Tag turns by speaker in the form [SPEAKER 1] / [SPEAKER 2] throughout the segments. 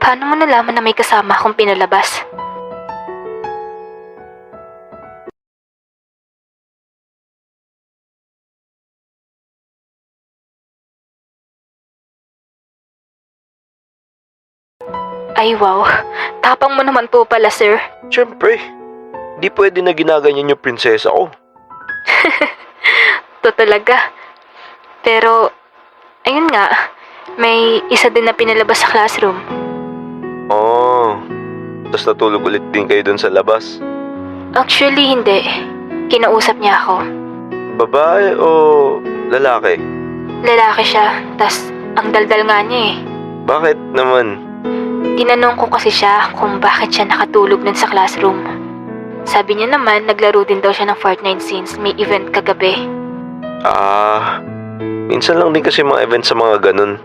[SPEAKER 1] Paano mo nalaman na may kasama akong pinalabas? Ay wow, tapang mo naman po pala, sir.
[SPEAKER 2] Siyempre, di pwede na ginaganyan yung prinsesa ko.
[SPEAKER 1] To talaga. Pero, ayun nga, may isa din na pinalabas sa classroom.
[SPEAKER 2] Oh, tapos natulog ulit din kayo dun sa labas.
[SPEAKER 1] Actually, hindi. Kinausap niya ako.
[SPEAKER 2] Babae o lalaki?
[SPEAKER 1] Lalaki siya, tas ang daldal nga niya eh.
[SPEAKER 2] Bakit naman?
[SPEAKER 1] Tinanong ko kasi siya kung bakit siya nakatulog nun sa classroom. Sabi niya naman, naglaro din daw siya ng Fortnite since may event kagabi.
[SPEAKER 2] Minsan lang din kasi mga event sa mga ganun.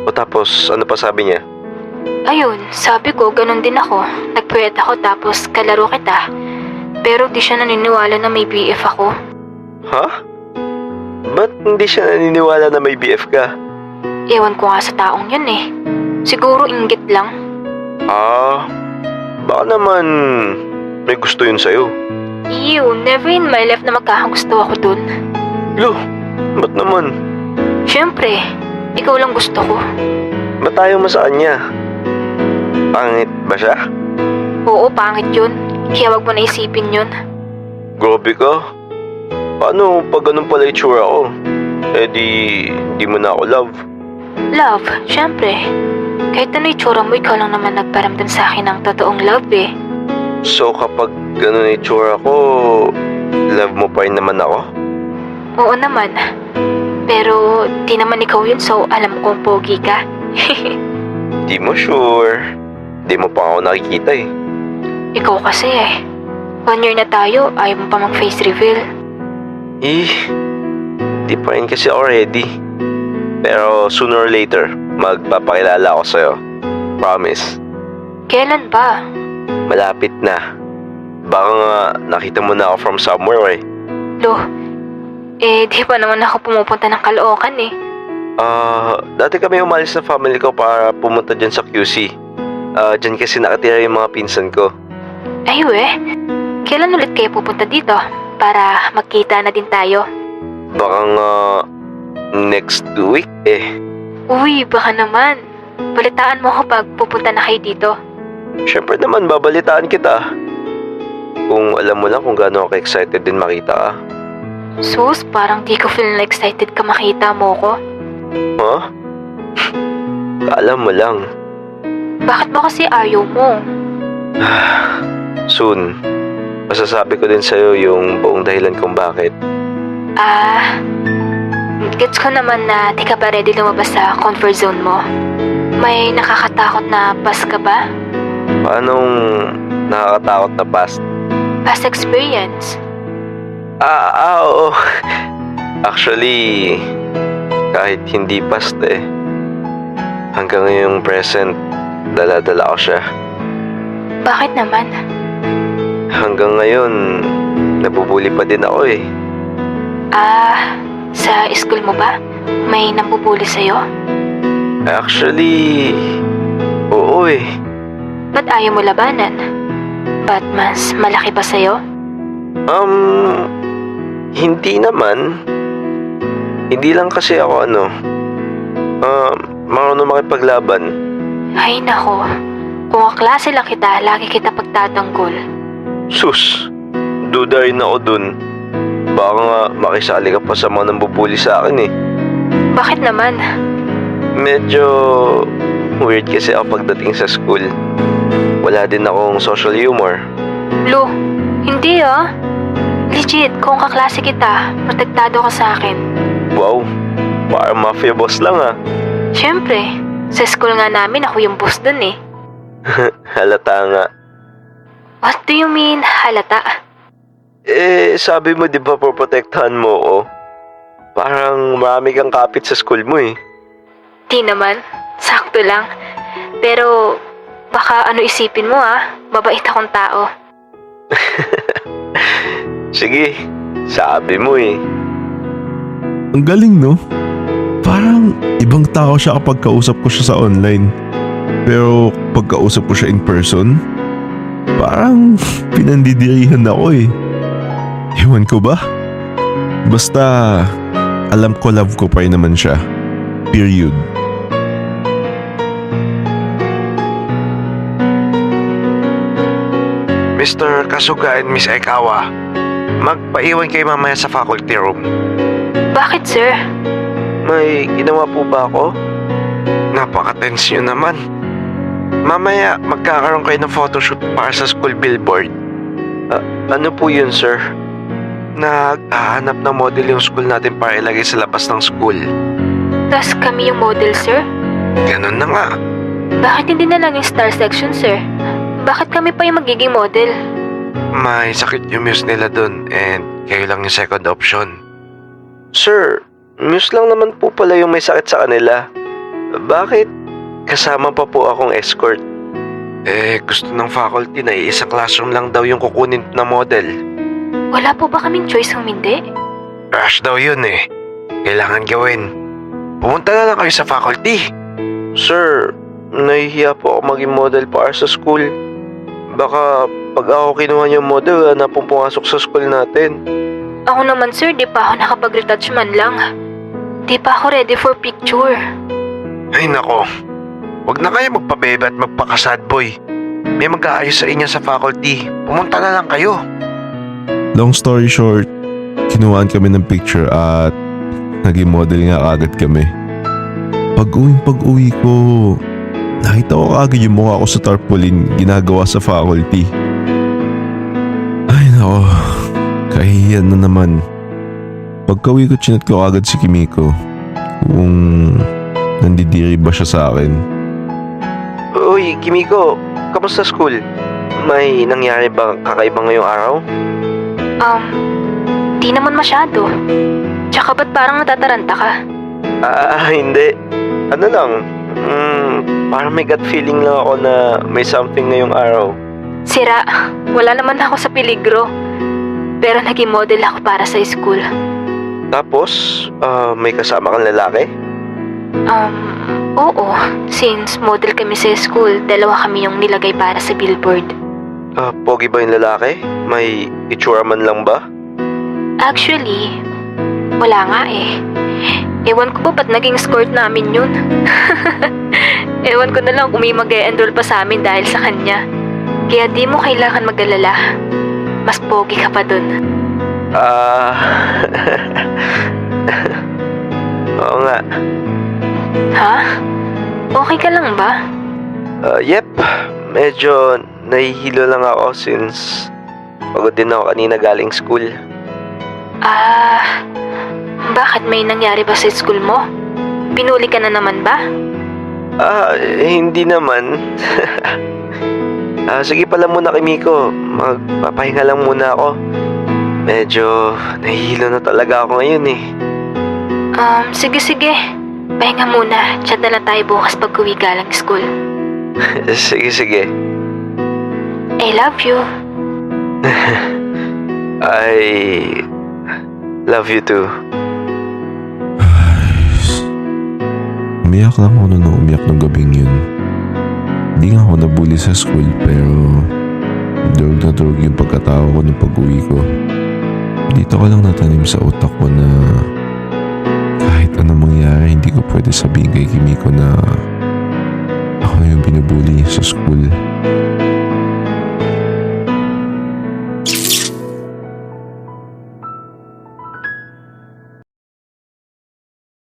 [SPEAKER 2] O tapos, ano pa sabi niya?
[SPEAKER 1] Ayun, sabi ko, ganun din ako. Nagpuyat ako tapos kalaro kita. Pero di siya naniniwala na may BF ako.
[SPEAKER 2] Ha? Ba't hindi siya naniniwala na may BF ka?
[SPEAKER 1] Ewan ko nga sa taong yun eh. Siguro inggit lang.
[SPEAKER 2] Baka naman may gusto yun sa'yo.
[SPEAKER 1] Ew, never in my life na magkakagusto ako dun.
[SPEAKER 2] Lo, ba't naman?
[SPEAKER 1] Siyempre, ikaw lang gusto ko.
[SPEAKER 2] Ba't tayo mo sa kanya? Pangit ba siya?
[SPEAKER 1] Oo, pangit yun. Kaya wag mo na isipin yun.
[SPEAKER 2] Grabe ka. Paano pag ganun pala itsura ko? Eh di mo na ako love.
[SPEAKER 1] Love, siyempre. Kahit ano itsura mo, ikaw lang naman nagparamdam sa akin ng totoong love eh.
[SPEAKER 2] So kapag ganun itsura ko, love mo pa rin naman ako?
[SPEAKER 1] Oo naman. Pero di naman ikaw yun, so alam kong pogi ka.
[SPEAKER 2] Di mo sure. Di mo pa ako nakikita eh.
[SPEAKER 1] Ikaw kasi eh. 1 year na tayo, ayaw mo pa mag-face reveal.
[SPEAKER 2] Di pa rin kasi ako ready. Pero sooner or later, magpapakilala ako sa'yo. Promise.
[SPEAKER 1] Kailan ba?
[SPEAKER 2] Malapit na. Baka nga nakita mo na ako from somewhere eh.
[SPEAKER 1] Lo, di pa naman ako pumupunta ng Caloocan eh.
[SPEAKER 2] Dati kami umalis na family ko para pumunta dyan sa QC. Dyan kasi nakatira yung mga pinsan ko.
[SPEAKER 1] Ay kailan ulit kayo pupunta dito? Para magkita na din tayo.
[SPEAKER 2] Baka nga next week eh.
[SPEAKER 1] Uy, baka naman. Balitaan mo ako pag pupunta na kayo dito.
[SPEAKER 2] Siyempre naman, babalitaan kita. Kung alam mo lang kung gaano ako excited din makita ka.
[SPEAKER 1] Sus, parang di ko feel na excited ka makita mo ko.
[SPEAKER 2] Ha? Kaalam mo lang.
[SPEAKER 1] Bakit ba kasi ayaw mo?
[SPEAKER 2] Soon, masasabi ko din sa'yo yung buong dahilan kung bakit.
[SPEAKER 1] Gets ko naman na di ka pa ready lumabas sa comfort zone mo. May nakakatakot na past ka ba?
[SPEAKER 2] Paanong nakakatakot na past?
[SPEAKER 1] Past experience?
[SPEAKER 2] Oo. Actually, kahit hindi past eh. Hanggang ngayong present, dala-dala ko siya.
[SPEAKER 1] Bakit naman?
[SPEAKER 2] Hanggang ngayon, nabubuli pa din ako eh.
[SPEAKER 1] Sa school mo ba? May nambubuli sa'yo?
[SPEAKER 2] Actually, oo eh.
[SPEAKER 1] Ba't ayaw mo labanan? Ba't mas malaki ba sa'yo?
[SPEAKER 2] Hindi naman. Hindi lang kasi ako marunong makipaglaban.
[SPEAKER 1] Ay nako, kung kaklase lang kita, lagi kita pagtatanggol.
[SPEAKER 2] Sus, duda rin ako dun. Baka nga makisali ka pa sa mga nambubuli sa akin eh.
[SPEAKER 1] Bakit naman?
[SPEAKER 2] Medyo weird kasi ako pagdating sa school. Wala din akong social humor.
[SPEAKER 1] Lo, hindi Legit, kung kaklase kita, protektado ka sa akin.
[SPEAKER 2] Wow, parang mafia boss lang ah.
[SPEAKER 1] Siyempre, sa school nga namin ako yung boss dun eh.
[SPEAKER 2] Halata nga.
[SPEAKER 1] What do you mean, halata?
[SPEAKER 2] Sabi mo di ba poprotektahan mo ako? Parang marami kang kapit sa school mo eh.
[SPEAKER 1] Di naman, sakto lang. Pero, baka ano isipin mo mabait akong tao.
[SPEAKER 2] Sige, sabi mo eh.
[SPEAKER 3] Ang galing no? Parang ibang tao siya kapag kausap ko siya sa online. Pero pagkausap ko siya in person, parang pinandidirihan ako eh. Ewan ko ba? Basta alam ko love ko pa rin naman siya. Period.
[SPEAKER 2] Mr. Kasuga and Miss Aikawa, magpaiwan kayo mamaya sa faculty room.
[SPEAKER 1] Bakit, sir?
[SPEAKER 2] May ginawa po ba ako? Napaka-tense nyo naman. Mamaya, magkakaroon kayo ng photoshoot para sa school billboard. Ano po yun, sir? Naghahanap ng model yung school natin para ilagay sa labas ng school.
[SPEAKER 1] Tas kami yung model, sir?
[SPEAKER 2] Ganun na nga.
[SPEAKER 1] Bakit hindi na lang yung star section, sir? Bakit kami pa yung magiging model?
[SPEAKER 2] May sakit yung muse nila dun and kayo lang yung second option. Sir, muse lang naman po pala yung may sakit sa kanila. Bakit? Kasama pa po akong escort. Gusto ng faculty na iisang classroom lang daw yung kukunin na model.
[SPEAKER 1] Wala po ba kaming choice kung hindi?
[SPEAKER 2] Rush daw yun eh. Kailangan gawin. Pumunta na lang kayo sa faculty. Sir, nahihiya po ako maging model para sa school. Baka pag ako kinuha niyong model, wala na pong pumasok sa school natin.
[SPEAKER 1] Ako naman, sir, di pa ako nakapag-retouch man lang. Di pa ako ready for picture.
[SPEAKER 2] Ay nako, wag na kayo magpabebe at magpaka-sad boy. May mag-aayos sa inyo sa faculty. Pumunta na lang kayo.
[SPEAKER 3] Long story short, kinuhaan kami ng picture at naging model nga agad kami. Pag-uwi ko, nakita ko agad yung mukha ko sa tarpaulin ginagawa sa faculty. Ay nako, kahihiyan na naman. Pagka-uwi ko, chinat ko agad si Kimiko kung nandidiri ba siya sa akin.
[SPEAKER 2] Uy, Kimiko, kamusta school? May nangyari ba kakaiba ngayong araw?
[SPEAKER 1] Di naman masyado. Tsaka ba't parang natataranta ka?
[SPEAKER 2] Hindi. Ano lang, parang may gut feeling lang ako na may something ngayong araw.
[SPEAKER 1] Sira, wala naman ako sa peligro. Pero naging model ako para sa school.
[SPEAKER 2] Tapos, may kasama kang lalaki?
[SPEAKER 1] Oo. Since model kami sa school, dalawa kami yung nilagay para sa billboard.
[SPEAKER 2] Pogi ba yung lalaki? May itsura man lang ba?
[SPEAKER 1] Actually, wala nga eh. Ewan ko pa ba't naging escort namin yun. Ewan ko na lang kung may mag-e-enroll pa sa amin dahil sa kanya. Kaya di mo kailangan mag-alala. Mas pogi ka pa dun.
[SPEAKER 2] Oo nga.
[SPEAKER 1] Ha? Okay ka lang ba?
[SPEAKER 2] Yep. Medyo nahihilo lang ako since pagod din ako kanina galing school.
[SPEAKER 1] Bakit may nangyari ba sa school mo? Pinuli ka na naman ba?
[SPEAKER 2] Hindi naman. Sige pala muna Kimiko. Magpapahinga lang muna ako. Medyo nahihilo na talaga ako ngayon eh.
[SPEAKER 1] Sige. Pahinga muna. Chat na lang tayo bukas pag uwi galing school.
[SPEAKER 2] Sige.
[SPEAKER 1] I love you.
[SPEAKER 3] Ay,
[SPEAKER 2] Love you too.
[SPEAKER 3] umiyak lang ako nung umiyak ng gabing yun. Hindi nga ako nabully sa school pero durog na durog yung pagkatao ko nung pag-uwi ko. Dito ko lang natanim sa utak ko na kahit anong mangyari hindi ko pwede sabihin kay Kimiko na ako yung binubully sa school.